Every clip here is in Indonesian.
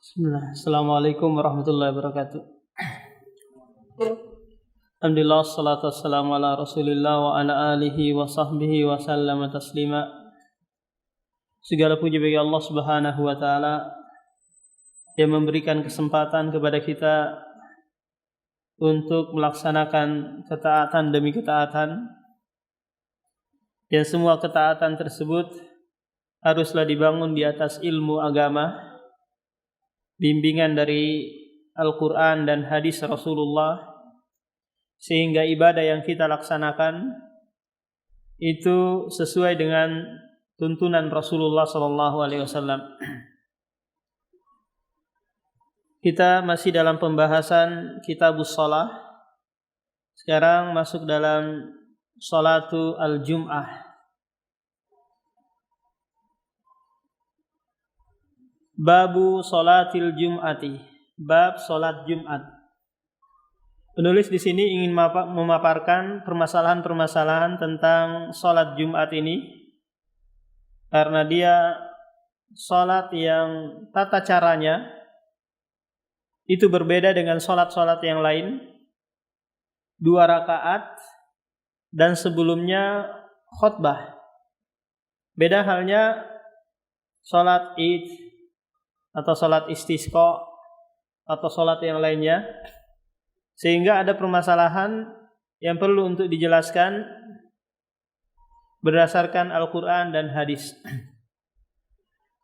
Bismillah. Assalamualaikum warahmatullahi wabarakatuh. Alhamdulillah, salatu wassalamu ala rasulillah wa ala alihi wa sahbihi wa sallama taslima. Segala puji bagi Allah subhanahu wa ta'ala yang memberikan kesempatan kepada kita untuk melaksanakan ketaatan demi ketaatan, dan semua ketaatan tersebut haruslah dibangun di atas ilmu agama, bimbingan dari Al-Quran dan hadis Rasulullah, sehingga ibadah yang kita laksanakan itu sesuai dengan tuntunan Rasulullah SAW. Kita masih dalam pembahasan Kitabus Shalah. Sekarang masuk dalam Shalatu Al-Jum'ah. Babu sholatil jum'ati, bab sholat Jumat. Penulis di sini ingin memaparkan permasalahan-permasalahan tentang sholat Jumat ini, karena dia sholat yang tata caranya itu berbeda dengan sholat-sholat yang lain. 2 rakaat dan sebelumnya khutbah. Beda halnya sholat Id atau sholat istisqa atau sholat yang lainnya, sehingga ada permasalahan yang perlu untuk dijelaskan berdasarkan Al-Quran dan hadis.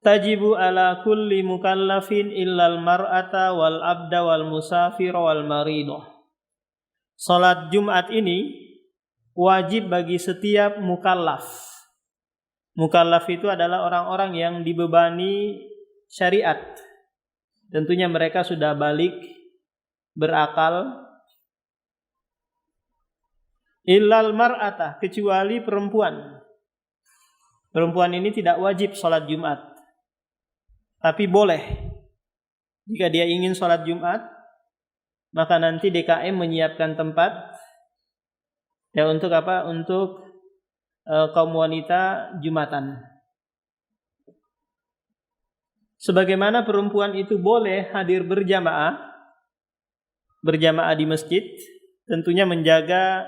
Tajibu ala kulli mukallafin illal mar'ata wal abda wal musafir wal maridah. Sholat Jumat ini wajib bagi setiap mukallaf. Mukallaf itu adalah orang-orang yang dibebani syariat. Tentunya mereka sudah balik, berakal. Illal mar'atah, kecuali perempuan. Perempuan ini tidak wajib sholat Jumat, tapi boleh. Jika dia ingin sholat Jumat, maka nanti DKM menyiapkan tempat ya untuk apa? Untuk kaum wanita Jumatan. Sebagaimana perempuan itu boleh hadir berjamaah di masjid, tentunya menjaga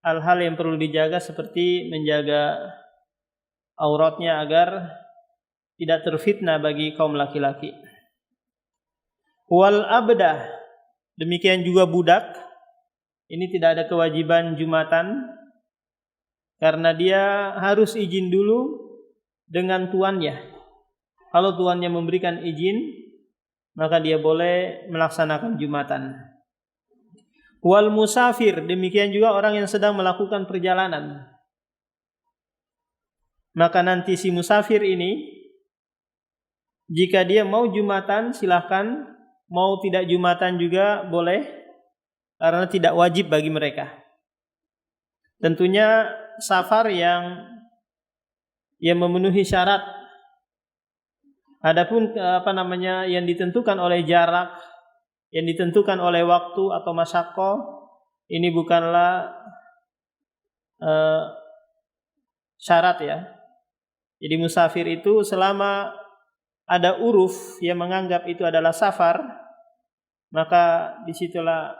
hal-hal yang perlu dijaga seperti menjaga auratnya agar tidak terfitnah bagi kaum laki-laki. Wal abdah, demikian juga budak. Ini tidak ada kewajiban Jumatan karena dia harus izin dulu dengan tuannya. Kalau tuannya memberikan izin, maka dia boleh melaksanakan Jumatan. Wal musafir, demikian juga orang yang sedang melakukan perjalanan. Maka nanti si musafir ini, jika dia mau Jumatan silahkan, mau tidak Jumatan juga boleh, karena tidak wajib bagi mereka. Tentunya safar yang memenuhi syarat. Adapun yang ditentukan oleh jarak, yang ditentukan oleh waktu atau masyaqah, ini bukanlah syarat ya. Jadi musafir itu selama ada uruf yang menganggap itu adalah safar, maka disitulah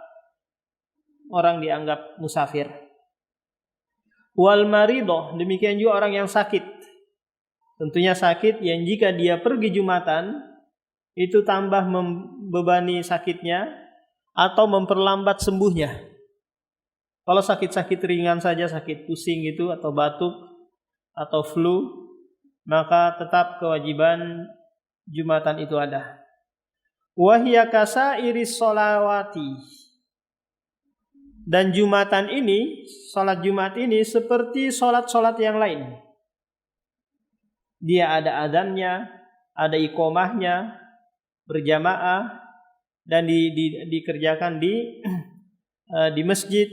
orang dianggap musafir. Wal maridah, demikian juga orang yang sakit. Tentunya sakit yang jika dia pergi Jumatan itu tambah membebani sakitnya atau memperlambat sembuhnya. Kalau sakit-sakit ringan saja, sakit pusing gitu atau batuk atau flu, maka tetap kewajiban Jumatan itu ada. Wahya kasairis sholawati, dan Jumatan ini, sholat Jumat ini seperti sholat-sholat yang lain. Dia ada adzannya, ada iqomahnya, berjamaah, dan dikerjakan di masjid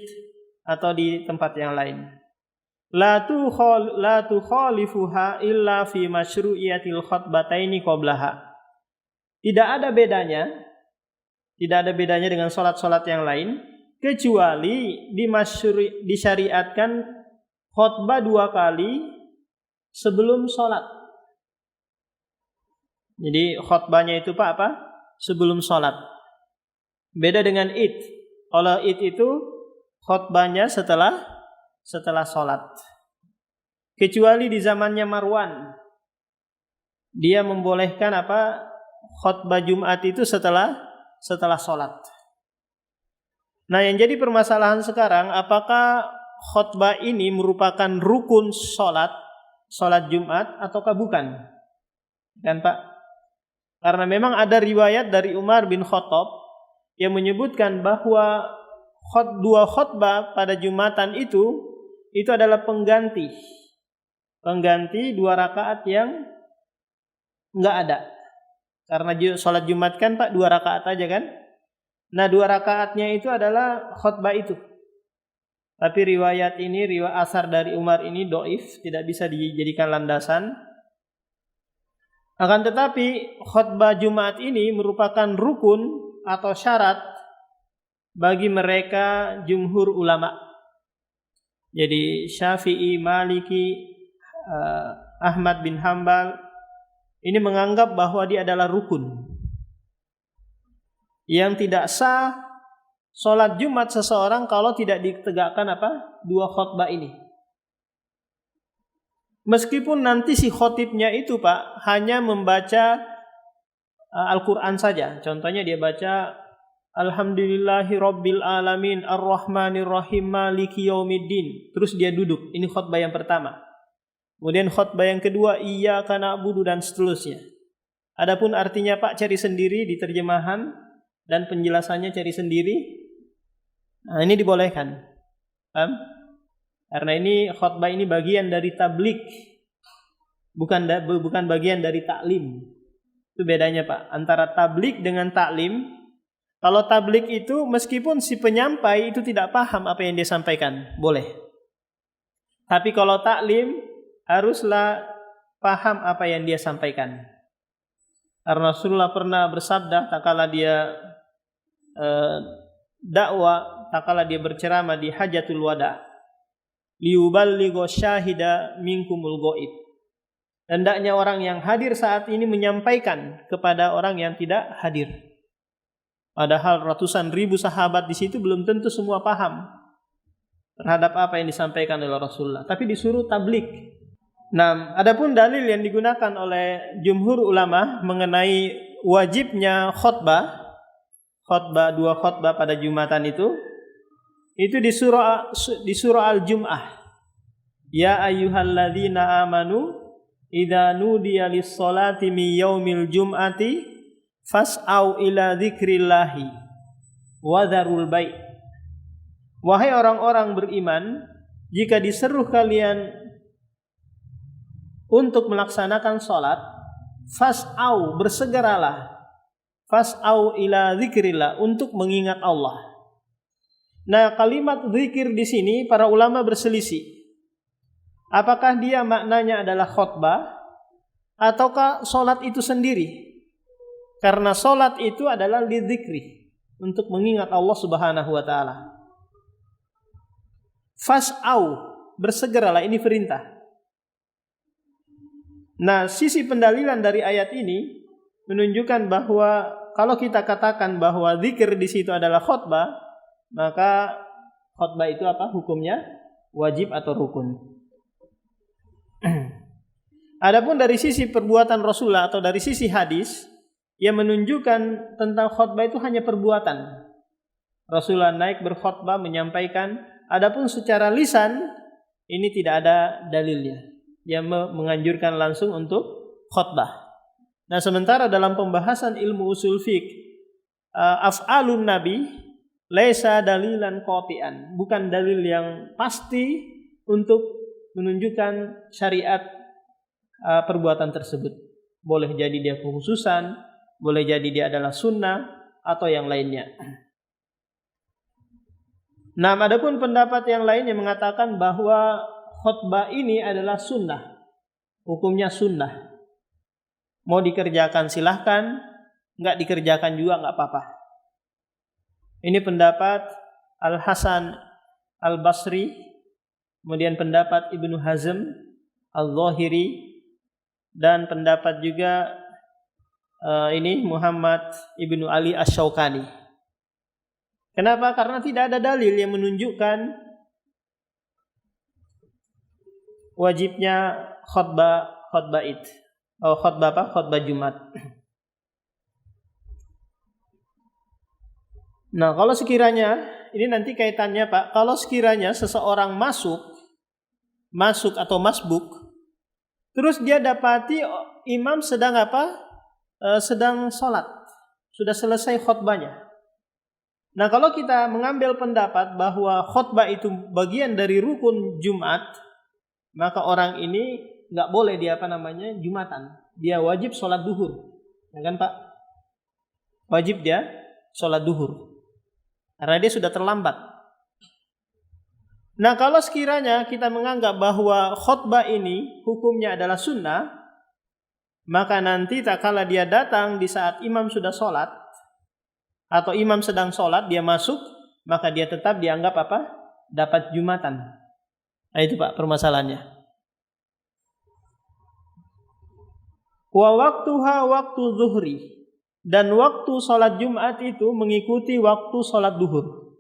atau di tempat yang lain. La tukhalifuha illa fi masyru'iyatil khutbataini qablaha. Tidak ada bedanya dengan sholat-sholat yang lain, kecuali disyariatkan khutbah 2 kali sebelum sholat. Jadi khutbahnya itu apa? sebelum sholat. Beda dengan Id. Kalau Id itu khutbahnya setelah sholat. Kecuali di zamannya Marwan, dia membolehkan khutbah Jumat itu setelah sholat. Nah, yang jadi permasalahan sekarang, apakah khutbah ini merupakan rukun sholat Jumat ataukah bukan? Kan Pak? Karena memang ada riwayat dari Umar bin Khattab yang menyebutkan bahwa dua khutbah pada Jumatan itu adalah pengganti 2 rakaat yang enggak ada. Karena sholat Jumat kan Pak 2 rakaat aja kan? Nah 2 rakaatnya itu adalah khutbah itu. Tapi riwayat asar dari Umar ini dhaif, tidak bisa dijadikan landasan. Akan tetapi khutbah Jumat ini merupakan rukun atau syarat bagi mereka jumhur ulama. Jadi Syafi'i, Maliki, Ahmad bin Hambal ini menganggap bahwa dia adalah rukun. Yang tidak sah sholat Jumat seseorang kalau tidak ditegakkan 2 khutbah ini. Meskipun nanti si khotibnya itu Pak hanya membaca Al-Quran saja. Contohnya dia baca Alhamdulillahi Rabbil Alamin Ar-Rahmanir Rahim Maliki Yaumiddin. Terus dia duduk. Ini khutbah yang pertama. Kemudian khutbah yang kedua Iyyaka na'budu dan seterusnya. Adapun artinya Pak cari sendiri di terjemahan dan penjelasannya cari sendiri. Nah, ini dibolehkan. Paham? Karena ini khutbah ini bagian dari tablik. Bukan bagian dari taklim. Itu bedanya Pak antara tablik dengan taklim. Kalau tablik itu meskipun si penyampai itu tidak paham apa yang dia sampaikan, boleh. Tapi kalau taklim haruslah paham apa yang dia sampaikan. Karena Rasulullah pernah bersabda tatkala dia dakwah, tatkala dia berceramah di Hajatul Wada, liyuballigho syahida minkumul ghaib. Hendaknya orang yang hadir saat ini menyampaikan kepada orang yang tidak hadir. Padahal ratusan ribu sahabat di situ belum tentu semua paham terhadap apa yang disampaikan oleh Rasulullah, tapi disuruh tablik. Nah, adapun dalil yang digunakan oleh jumhur ulama mengenai wajibnya khutbah 2 khutbah pada Jumatan itu di surah Al-Jum'ah. Ya ayyuhalladzina amanu idza nudiya lis-sholati min yaumil jum'ati fas'au ila dzikrillahi wa dzarul bai'. Wahai orang-orang beriman, jika diseru kalian untuk melaksanakan sholat, fas'au, bersegeralah, fas'au ila dzikrillah, untuk mengingat Allah. Nah, kalimat zikir di sini para ulama berselisih. Apakah dia maknanya adalah khutbah ataukah sholat itu sendiri? Karena sholat itu adalah lidzikri, untuk mengingat Allah Subhanahu wa taala. Fas'au, bersegeralah, ini perintah. Nah, sisi pendalilan dari ayat ini menunjukkan bahwa kalau kita katakan bahwa zikir di situ adalah khutbah, maka khutbah itu hukumnya? Wajib atau rukun. Adapun dari sisi perbuatan Rasulullah atau dari sisi hadis yang menunjukkan tentang khutbah itu hanya perbuatan. Rasulullah naik berkhutbah menyampaikan. Adapun secara lisan ini tidak ada dalilnya yang menganjurkan langsung untuk khutbah. Nah, sementara dalam pembahasan ilmu usul fiqh, af'alun nabi laisa dalilan qati'an, bukan dalil yang pasti untuk menunjukkan syariat perbuatan tersebut. Boleh jadi dia kekhususan, boleh jadi dia adalah sunnah atau yang lainnya. Nah, adapun pendapat yang lain yang mengatakan bahwa khutbah ini adalah sunnah, hukumnya sunnah. Mau dikerjakan silahkan, enggak dikerjakan juga enggak apa-apa. Ini pendapat Al-Hasan Al-Basri, kemudian pendapat Ibnu Hazm Al-Zahiri, dan pendapat juga ini Muhammad Ibnu Ali Asy-Syaukani. Kenapa? Karena tidak ada dalil yang menunjukkan wajibnya khutbah Id. Khutbah Jumat. Nah, kalau sekiranya ini nanti kaitannya Pak, kalau sekiranya seseorang masuk atau masbuk, terus dia dapati imam sedang sedang sholat, sudah selesai khutbahnya. Nah, kalau kita mengambil pendapat bahwa khutbah itu bagian dari rukun Jumat, maka orang ini nggak boleh dia Jumatan. Dia wajib sholat duhur, ya kan Pak? Wajib dia sholat duhur. Karena dia sudah terlambat. Nah, kalau sekiranya kita menganggap bahwa khutbah ini hukumnya adalah sunnah, maka nanti tak kala dia datang di saat imam sudah sholat, atau imam sedang sholat, dia masuk, maka dia tetap dianggap dapat Jumatan. Nah, itu Pak permasalahannya. Wa waktuha waktu zuhri. Dan waktu sholat Jumat itu mengikuti waktu sholat duhur.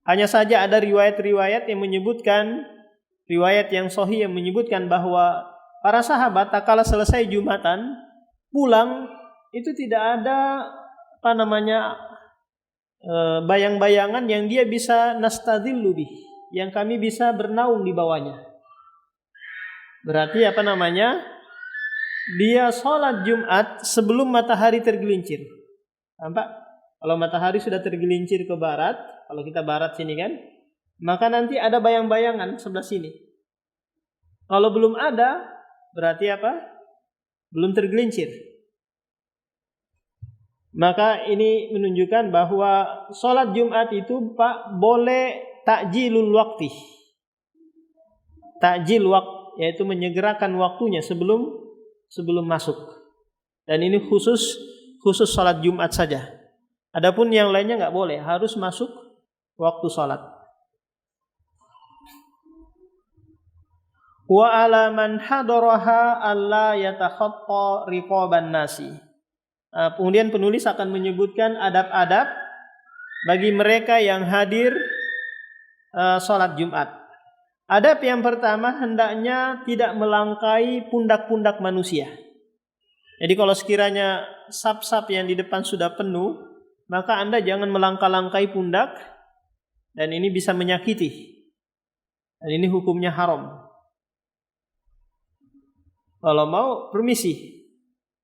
Hanya saja ada riwayat-riwayat yang menyebutkan, riwayat yang sahih yang menyebutkan bahwa para sahabat tak kala selesai Jumatan pulang itu tidak ada bayang-bayangan yang dia bisa nastadillu bih, yang kami bisa bernaung di bawahnya. Berarti dia sholat Jumat sebelum matahari tergelincir. Nampak? Kalau matahari sudah tergelincir ke barat, kalau kita barat sini kan, maka nanti ada bayang-bayangan sebelah sini. Kalau belum ada, berarti belum tergelincir. Maka ini menunjukkan bahwa sholat Jumat itu Pak boleh takjilul waktu. Takjil waktu, yaitu menyegerakan waktunya sebelum masuk. Dan ini khusus sholat Jumat saja. Adapun yang lainnya nggak boleh, harus masuk waktu sholat. Wa ala man hadaraha alla yatakhatta riqaban nasi. Kemudian penulis akan menyebutkan adab-adab bagi mereka yang hadir sholat Jumat. Adab yang pertama, hendaknya tidak melangkai pundak-pundak manusia. Jadi kalau sekiranya saf-saf yang di depan sudah penuh, maka Anda jangan melangkah-langkai pundak, dan ini bisa menyakiti. Dan ini hukumnya haram. Kalau mau permisi,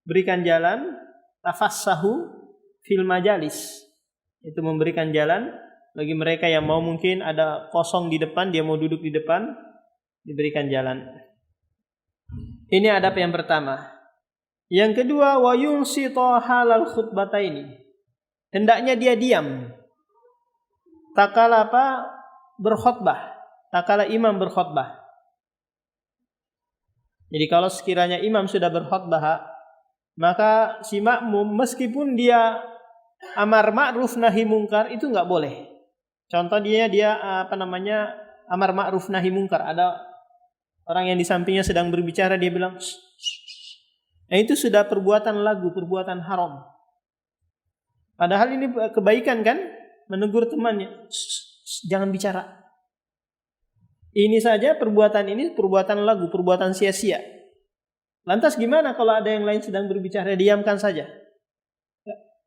berikan jalan, tafassahu fil majalis. Itu memberikan jalan bagi mereka yang mau, mungkin ada kosong di depan, dia mau duduk di depan, diberikan jalan. Ini adab yang pertama. Yang kedua, wa yunsita halal khutbataini. Hendaknya dia diam tak kala berkhutbah, tak kala imam berkhutbah. Jadi kalau sekiranya imam sudah berkhutbah, maka si makmum meskipun dia amar ma'ruf nahi mungkar itu enggak boleh. Contoh dia amar ma'ruf nahi mungkar. Ada orang yang di sampingnya sedang berbicara, dia bilang shh, shh, shh. Nah, itu sudah perbuatan lagu, perbuatan haram. Padahal ini kebaikan kan, menegur temannya, shh, shh, jangan bicara. Ini saja perbuatan ini perbuatan lagu, perbuatan sia-sia. Lantas gimana kalau ada yang lain sedang berbicara, diamkan saja.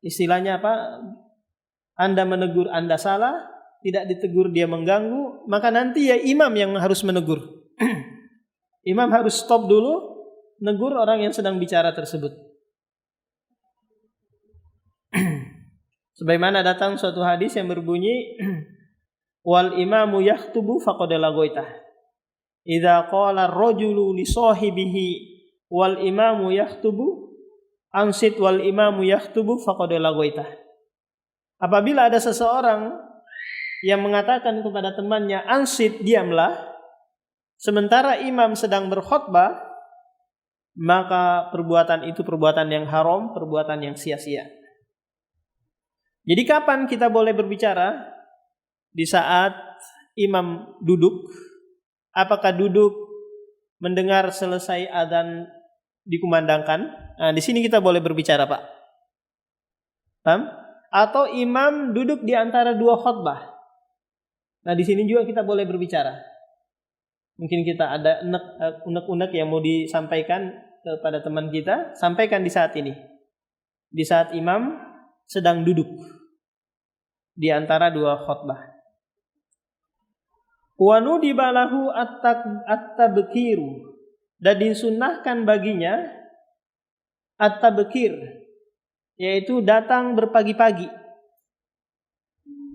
Istilahnya Anda menegur, Anda salah. Tidak ditegur, dia mengganggu, maka nanti ya imam yang harus menegur. Imam harus stop dulu, negur orang yang sedang bicara tersebut. Sebagaimana datang suatu hadis yang berbunyi, wal imamu yakhtubu faqad lagoita. Idza qala ar-rajulu li sahibihi wal imamu yakhtubu ansit wal imamu yakhtubu faqad lagoita. Apabila ada seseorang yang mengatakan kepada temannya, ansit, diamlah, sementara imam sedang berkhutbah, maka perbuatan itu perbuatan yang haram, perbuatan yang sia-sia. Jadi kapan kita boleh berbicara? Di saat imam duduk. Apakah duduk mendengar selesai adzan dikumandangkan. Nah, di sini kita boleh berbicara, Pak. Paham? Atau imam duduk di antara dua khutbah. Nah, di sini juga kita boleh berbicara. Mungkin kita ada unek-unek yang mau disampaikan kepada teman kita, sampaikan di saat ini. Di saat imam sedang duduk di antara dua khutbah. Wa nudiba lahu at-tabkiru, dan disunnahkan baginya at-tabkir, yaitu datang berpagi-pagi,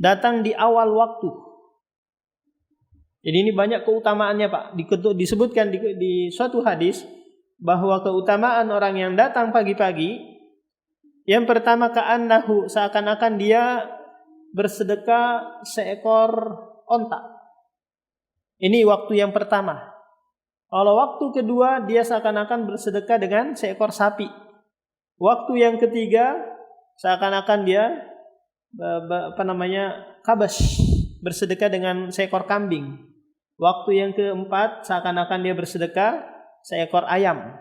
datang di awal waktu. Jadi ini banyak keutamaannya, Pak. Disebutkan di suatu hadis bahwa keutamaan orang yang datang pagi-pagi, yang pertama ka'annahu, seakan-akan dia bersedekah seekor onta. Ini waktu yang pertama. Kalau waktu kedua, dia seakan-akan bersedekah dengan seekor sapi. Waktu yang ketiga, seakan-akan dia kabas, bersedekah dengan seekor kambing. Waktu yang keempat, seakan-akan dia bersedekah seekor ayam.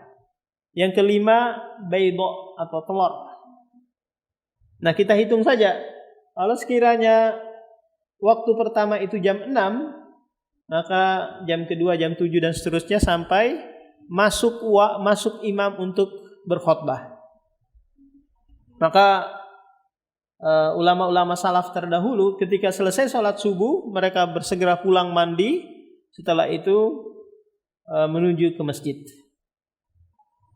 Yang kelima, baydo atau telur. Nah, kita hitung saja. Kalau sekiranya waktu pertama itu jam 6, maka jam kedua, jam 7 dan seterusnya sampai masuk imam untuk berkhutbah. Maka ulama-ulama salaf terdahulu ketika selesai sholat subuh, mereka bersegera pulang mandi. Setelah itu menuju ke masjid.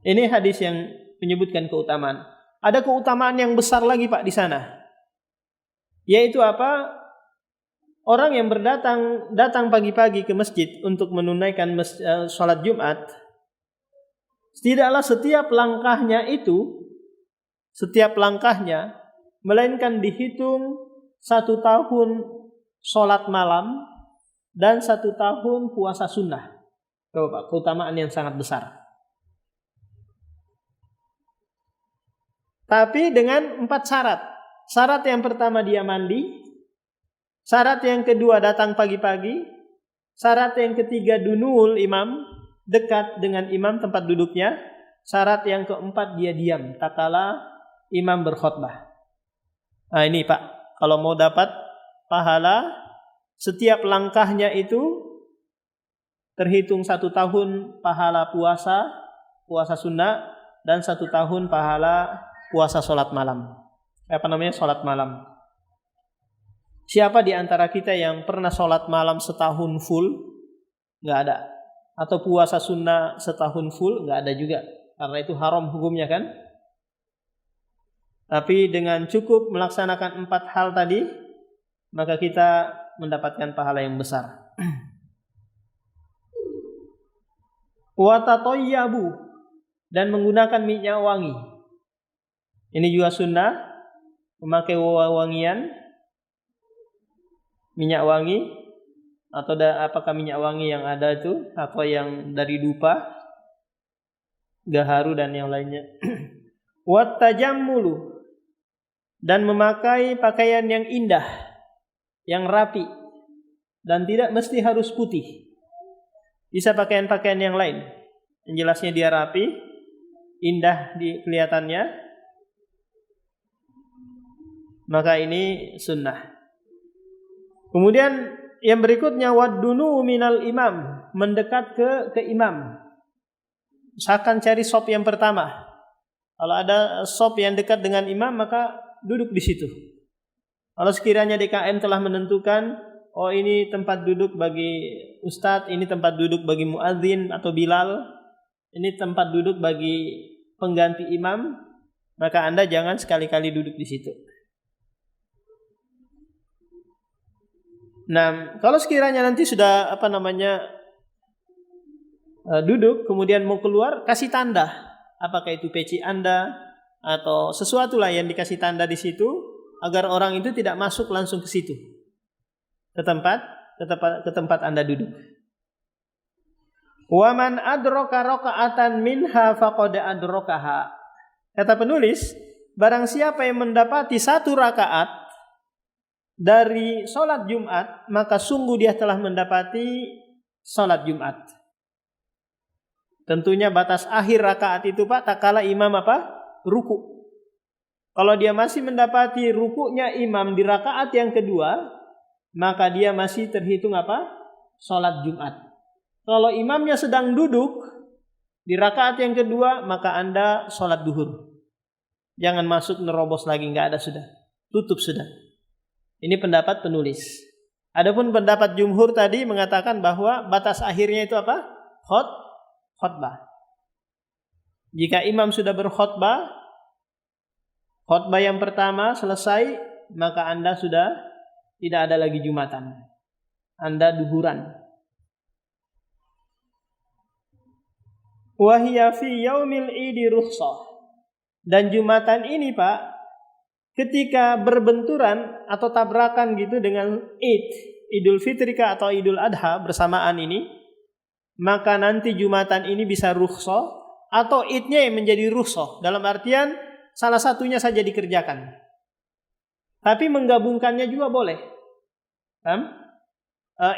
Ini hadis yang menyebutkan keutamaan. Ada keutamaan yang besar lagi, Pak, di sana. Yaitu apa? Orang yang datang pagi-pagi ke masjid untuk menunaikan sholat Jumat, tidaklah setiap langkahnya melainkan dihitung 1 tahun sholat malam dan 1 tahun puasa sunnah. Pak, keutamaan yang sangat besar. Tapi dengan 4 syarat. Syarat yang pertama dia mandi. Syarat yang kedua datang pagi-pagi. Syarat yang ketiga dunul imam, dekat dengan imam tempat duduknya. Syarat yang keempat dia diam tatkala imam berkhutbah. Nah ini, Pak, kalau mau dapat pahala, setiap langkahnya itu terhitung 1 tahun pahala puasa sunnah, dan 1 tahun pahala puasa sholat malam. Sholat malam. Siapa di antara kita yang pernah sholat malam setahun full? Nggak ada. Atau puasa sunnah setahun full? Nggak ada juga. Karena itu haram hukumnya, kan? Tapi dengan cukup melaksanakan 4 hal tadi, maka kita mendapatkan pahala yang besar. Wa tatayyabu, dan menggunakan minyak wangi. Ini juga sunnah, memakai wangian, minyak wangi, atau apakah minyak wangi yang ada itu atau yang dari dupa, gaharu dan yang lainnya. Wa tajammulu, dan memakai pakaian yang indah, yang rapi, dan tidak mesti harus putih. Bisa pakaian-pakaian yang lain. Yang jelasnya dia rapi, indah kelihatannya. Maka ini sunnah. Kemudian yang berikutnya waddunu minal imam, mendekat ke imam. Usahakan cari sop yang pertama. Kalau ada sop yang dekat dengan imam, maka duduk di situ. Kalau sekiranya DKM telah menentukan, oh ini tempat duduk bagi ustadz, ini tempat duduk bagi muadzin atau bilal, ini tempat duduk bagi pengganti imam, maka Anda jangan sekali-kali duduk di situ. Nah, kalau sekiranya nanti sudah duduk, kemudian mau keluar, kasih tanda, apakah itu peci Anda atau sesuatu lah yang dikasih tanda di situ, agar orang itu tidak masuk langsung ke situ, ke tempat Anda duduk. Wa man adraka raka'atan minha faqad adrakaha. Kata penulis, barang siapa yang mendapati 1 rakaat dari sholat Jumat, maka sungguh dia telah mendapati sholat Jumat. Tentunya batas akhir rakaat itu Pak, tak kala imam ruku. Kalau dia masih mendapati rukunya imam di rakaat yang kedua, maka dia masih terhitung sholat Jumat. Kalau imamnya sedang duduk di rakaat yang kedua, maka Anda sholat duhur. Jangan masuk nerobos lagi, nggak ada sudah. Tutup sudah. Ini pendapat penulis. Adapun pendapat jumhur tadi mengatakan bahwa batas akhirnya itu khutbah. Jika imam sudah berkhutbah, khutbah yang pertama selesai, maka Anda sudah tidak ada lagi Jumatan. Anda duhuran. Wa hiya fi yaumil idi rukhsah. Dan Jumatan ini Pak, ketika berbenturan atau tabrakan gitu dengan Idul Fitri atau Idul Adha bersamaan ini, maka nanti Jumatan ini bisa rukhsah atau idnya yang menjadi rukhsah. Dalam artian salah satunya saja dikerjakan. Tapi menggabungkannya juga boleh.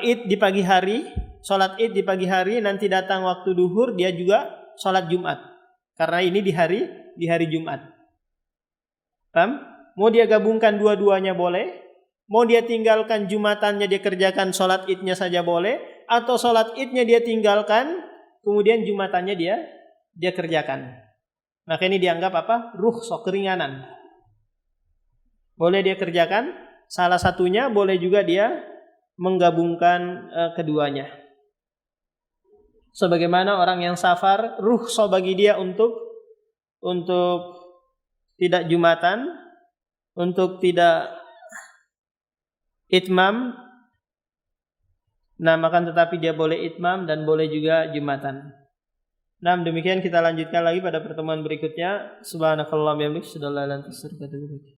Id di pagi hari, sholat id di pagi hari, nanti datang waktu duhur dia juga sholat Jumat. Karena ini di hari Jumat. Mau dia gabungkan dua-duanya boleh. Mau dia tinggalkan Jumatannya dia kerjakan sholat idnya saja boleh. Atau sholat idnya dia tinggalkan, kemudian Jumatannya dia kerjakan. Maka ini dianggap rukhsah, keringanan. Boleh dia kerjakan salah satunya, boleh juga dia menggabungkan keduanya. Sebagaimana orang yang safar, rukhsah bagi dia untuk tidak Jumatan, untuk tidak itmam. Nah, makan tetapi dia boleh itmam dan boleh juga Jumatan. Nah, demikian kita lanjutkan lagi pada pertemuan berikutnya. Subhanakallahumma wa bihamdika, asyhadu an la ilaha illa anta, astaghfiruka wa atubu ilaik.